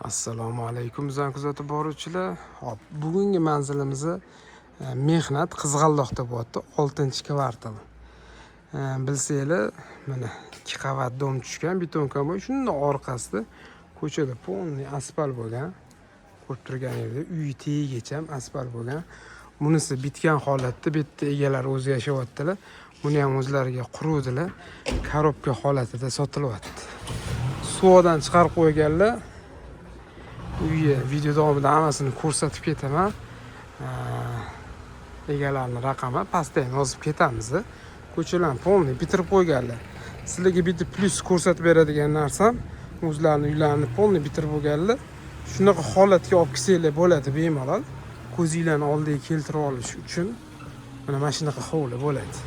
Assalomu alaykum bizani kuzatib boruvchilar. Hop, bugungi manzilimizni mehnat Qizg'aldoqda bo'lyapti, 6-kvartal. Bilsanglar, mana 2 qavat dom tushgan, betonka bo'y, shunday orqasida ko'chada polniy asfalt bo'lgan. Ko'rib turganingizdek, uy tegigacha asfalt bo'lgan. Bunisi bitgan holatda, bu yerda egalari o'zi yashayaptilar. Buni ham o'zlariga quruvdilar. Korobka holatida sotilyapti. Suvdan chiqarib qo'yganlar. Uyga video davomida hammasini ko'rsatib ketaman. Egalarning raqami pastda yozib ketamiz. Ko'chalarni polniy bitirib qo'yganlar. Sizlarga bitta plyus ko'rsatib beradigan narsam, o'zlarining uylarini polniy bitirib qo'yganlar. Shunaqa holatga olib kelsanglar bo'ladi bemalol. Ko'zinglarni oldiga keltirib olish uchun mana shunaqa hovli bo'ladi.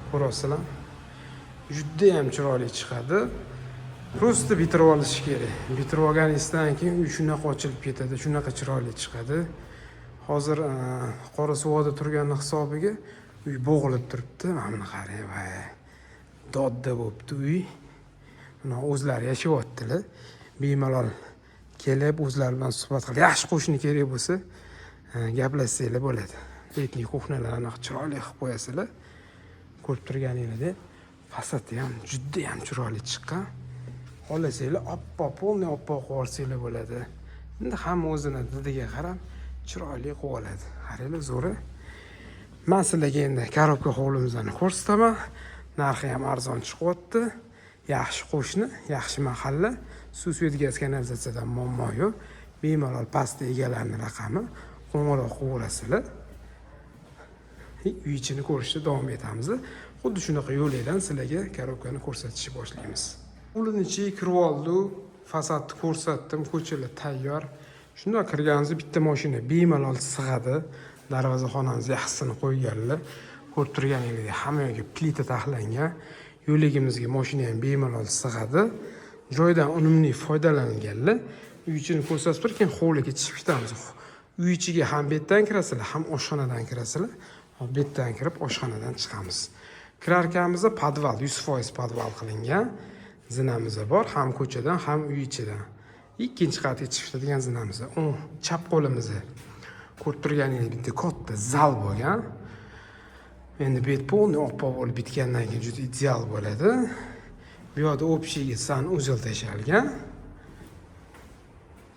Ko'rasizlar? Juda ham chiroyli chiqadi. Prosta bitirib olish kerak. Bitirib olganingizdan keyin uy shunaqa ochilib ketadi, shunaqa chiroyli chiqadi. Hozir Qorasuvoqda turganning hisobiga uy bo'g'ilib turibdi. Mana qarang, voy. Dodda bo'libdi uy. Mana o'zlari yashayaptilar. Bemalol kelib o'zlari bilan suhbat qilib, yaxshi qo'shni kerak bo'lsa, gaplashsanglar bo'ladi. Letniy kuxnalarni chiroyli qilib qo'yasizlar. Ko'rib turganingizdek, fasadi ham juda ham chiroyli chiqqan. Xohlasanglar oppoq, polniy oppoq qilib olsanglar bo'ladi. Endi hamma o'zini didiga qarab chiroyli qilib oladi. Qaranglar, zo'ra. Men sizlarga endi korobka hovlimizni ko'rsataman. Narxi ham arzon chiqyapti. Yaxshi qo'shni, yaxshi mahalla. Suv gaz kanalizatsiyadan muammo yo'q. Bemalol pastda egalarning raqami qo'ng'iroq qilaverasizlar. Uy ichini ko'rishda davom etamiz. Xuddi shunaqa yo'llardan sizlarga korobkani ko'rsatishni boshlaymiz. Uning ichiga kirib oldi, fasadni ko'rsatdim, ko'chalar tayyor. Shunday kirganimizda bitta mashina bemalol sig'adi. Darvozaxonamiz yaxshisini qo'yganlar. Ko'rib turganingizdek, hamma yoqqa plita taxlangan. Yo'ligimizga mashina ham bemalol sig'adi. Joydan unumli foydalanganlar. Uy ichini ko'rsatib turgan hovliga chiqib ketamiz. Uy ichiga ham betdan kirasizlar, ham oshxonadan kirasizlar. Betdan kirib oshxonadan chiqamiz. Kirarkanimizda podval 100% podval qilingan. Zinamiz bor, ham ko'chadan, ham uy ichidan. Ikkinchi qavatga chiqadigan zinamiz. Chap qo'limizda ko'rib turganingiz bitta katta zal bo'lgan. Endi bu yer polniy oppoq bo'lib bitgandan keyin juda ideal bo'ladi. Bu yerda общийga sanuzel tashalgan.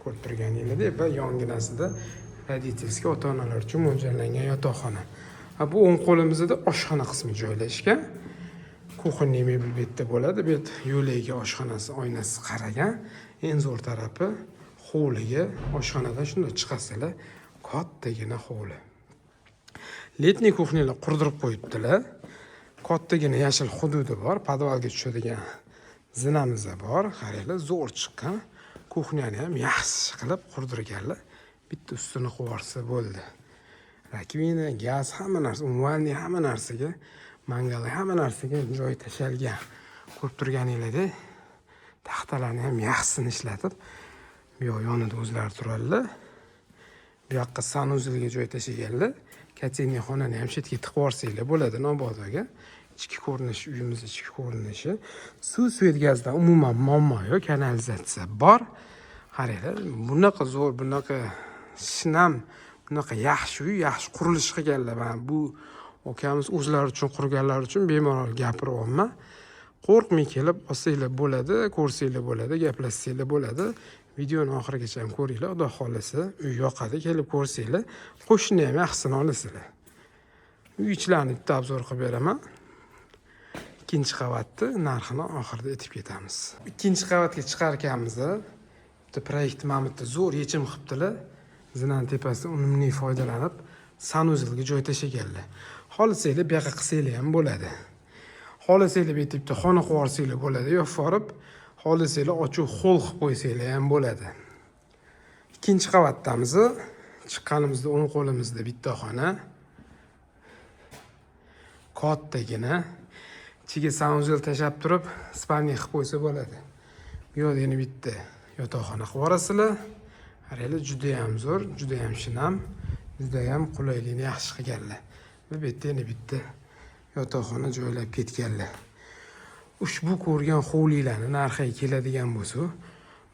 Ko'rib turganingizdek, va yonginasida родительский ota-onalar uchun mo'ljallangan yotoqxona. Bu o'ng qo'limizda oshxona qismi joylashgan. Kuxonniy mebel bu yerda bo'ladi. Bu yerda yo'liga oshxonasi oynasi qaragan. Eng zo'r tarafi hovliga, oshxonadan shunday chiqasizlar, kattagina hovli. Letniy kuxnalar qurdirib qo'yibdilar. Kattagina yashil hududi bor, podvalga tushadigan zinamiz bor. Qaranglar, zo'r chiqqan. Kuxnani ham yaxshi qilib qurdirganlar. Bitta ustini qo'yarsa bo'ldi. Rakvina, gaz, hamma narsa, umumaniy hamma narsaga, mangalga hamma narsaga joy tashalgan. Ko'rib turganingizdek, taxtalarni ham yaxshisini ishlatib, bu yoq yonida o'zlari turadilar. Bu yoqqa sanuzelga joy tashaganlar. Kateniy xonani ham chetga tiqib yuborsanglar bo'ladi, Nobodoga. Ichki ko'rinish, uyimiz ichki ko'rinishi. Suv gazdan umuman muammo yo'q, kanalizatsiya bor. Qaranglar, bunaqa zo'r, bunaqa shinam, bunaqa yaxshi uy, yaxshi qurilish qilganlar. Mana bu ukamiz o'zlari uchun qurganlar uchun bemalol gapiryapman. Qo'rqmay kelib olsanglar bo'ladi, ko'rsanglar bo'ladi, gaplashsanglar bo'ladi. Videoni oxirigacha ham ko'ringlar, xudo xolasa, uy yoqadi, kelib ko'rsanglar, qo'shni ham yaxshisini olasizlar. Uy ichlarini bitta obzor qilib beraman. Ikkinchi qavatni narxini oxirida aytib ketamiz. Ikkinchi qavatga chiqarkanimizda bitta proyekt mamutda zo'r yechim qilibdilar. Zinaning tepasidan unumli foydalanib, sanuzelga joy tashaganlar. Xohlasanglar bu yoqqa qilsanglar ham bo'ladi. Xohlasanglar bu yerda bitta xona qurib olsanglar bo'ladi, yo forib, xohlasanglar ochuv hol qilib qo'ysanglar ham bo'ladi. Ikkinchi qavatdamiz. Chiqqanimizda o'ng qo'limizda bitta xona. Kattagina. Ichiga sanuzel tashab turib, spalniy qilib qo'ysa bo'ladi. Bu yerda yana bitta yotoqxona qilib yuborasizlar. Qaranglar, juda ham zo'r, juda ham shinam, juda ham qulaylikni yaxshi qilganlar. Va bu yerda yana bitta yotoqxona joylab ketganlar. Ushbu ko'rgan hovlilarning narxiga keladigan bo'lsa,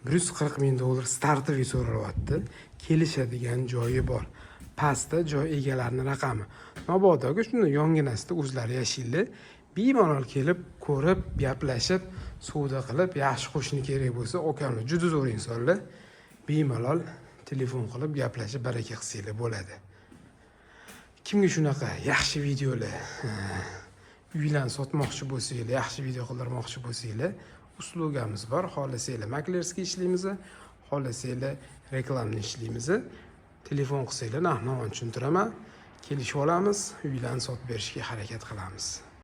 $140,000 startoviy so'ralyapti. Kelishadigan joyi bor. Pastda joy egalarining raqami. Mabodoga shunda yonginasida o'zlari yashaydi. Bemalol kelib, ko'rib, gaplashib, savdo qilib, yaxshi qo'shni kerak bo'lsa, ukamlar juda zo'r insonlar. Bemalol telefon qilib, gaplashib, baraka qilsanglar bo'ladi. Kimga shunaqa yaxshi videolar, uylarni sotmoqchi bo'lsanglar, yaxshi video qildirmoqchi bo'lsanglar, uslugamiz bor. Xohlasanglar maklerskiy ishlaymiz, xohlasanglar reklamni ishlaymiz. Telefon qilsanglar, narx-navoni tushuntiraman. Kelishib olamiz, uylarni sotib berishga harakat qilamiz.